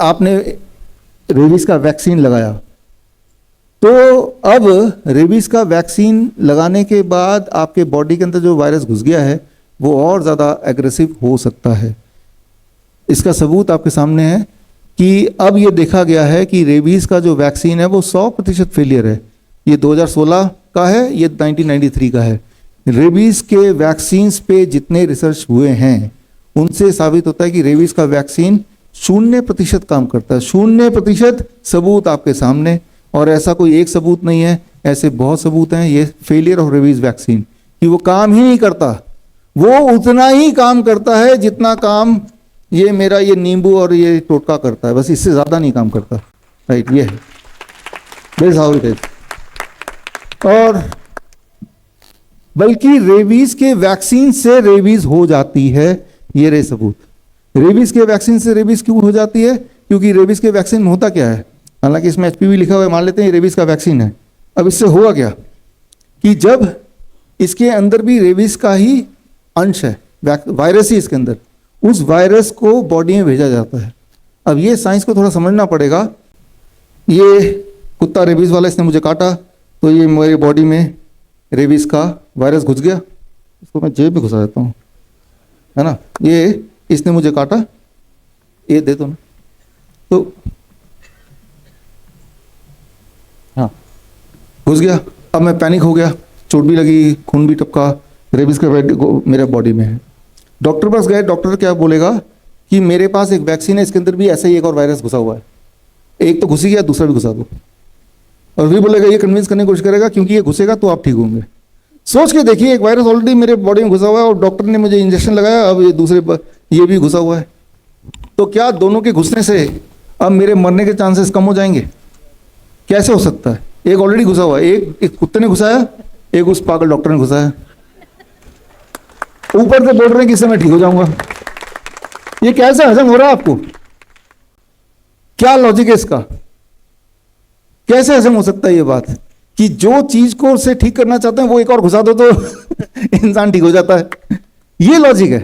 आपने रेबीज का वैक्सीन लगाया, तो अब रेबीज का वैक्सीन लगाने के बाद आपके बॉडी के अंदर जो वायरस घुस गया है वो और ज़्यादा एग्रेसिव हो सकता है। इसका सबूत आपके सामने है कि अब ये देखा गया है कि रेबीज का जो वैक्सीन है वो 100% फेलियर है। ये 2016 का है, ये 1993 का है। रेबीज के वैक्सीन्स पे जितने रिसर्च हुए हैं उनसे साबित होता है कि रेबीज का वैक्सीन 0% काम करता है। 0% सबूत आपके सामने, और ऐसा कोई एक सबूत नहीं है, ऐसे बहुत सबूत हैं। ये फेलियर ऑफ रेबीज वैक्सीन कि वो काम ही नहीं करता, वो उतना ही काम करता है जितना काम ये मेरा ये नींबू और ये टोटका करता है, बस इससे ज़्यादा नहीं काम करता। राइट, ये है, दिस हाउ इट इज। और बल्कि रेबीज के वैक्सीन से रेबीज हो जाती है, ये रहे सबूत। रेबीज के वैक्सीन से रेबीज क्यों हो जाती है? क्योंकि रेबीज के वैक्सीन में होता क्या है, हालांकि इसमें एचपीवी लिखा हुआ है, मान लेते हैं ये रेबीज का वैक्सीन है। अब इससे हुआ क्या कि जब इसके अंदर भी रेबीज का ही अंश है, वायरस ही इसके अंदर, उस वायरस को बॉडी में भेजा जाता है। अब ये साइंस को थोड़ा समझना पड़ेगा। ये कुत्ता रेबीज वाला, इसने मुझे काटा तो ये मेरी बॉडी में रेबीज का वायरस घुस गया। इसको मैं जेब में घुसा देता हूँ, है ना। ये इसने मुझे काटा, ये दे दो ना, तो हाँ घुस गया। अब मैं पैनिक हो गया, चोट भी लगी, खून भी टपका, रेबीज का मेरे बॉडी में है। डॉक्टर पास गए, डॉक्टर क्या बोलेगा कि मेरे पास एक वैक्सीन है, इसके अंदर भी ऐसा ही एक और वायरस घुसा हुआ है, एक तो घुस ही गया, दूसरा भी घुसा दो। और भी बोलेगा, ये कन्विंस करने की कोशिश करेगा क्योंकि ये घुसेगा तो आप ठीक होंगे। सोच के देखिए, एक वायरस ऑलरेडी मेरे बॉडी में घुसा हुआ है और डॉक्टर ने मुझे इंजेक्शन लगाया, अब ये दूसरे ये भी घुसा हुआ है, तो क्या दोनों के घुसने से अब मेरे मरने के चांसेस कम हो जाएंगे? कैसे हो सकता है? एक ऑलरेडी घुसा हुआ है, एक कुत्ते ने घुसाया, एक उस पागल डॉक्टर ने घुसाया, ऊपर से बोल रहे हैं कि इससे मैं ठीक हो जाऊंगा। ये कैसे हजम हो रहा है आपको? क्या लॉजिक है इसका? कैसे हजम हो सकता है ये बात कि जो चीज को से ठीक करना चाहते हैं वो एक और घुसा दो तो इंसान ठीक हो जाता है? ये लॉजिक है।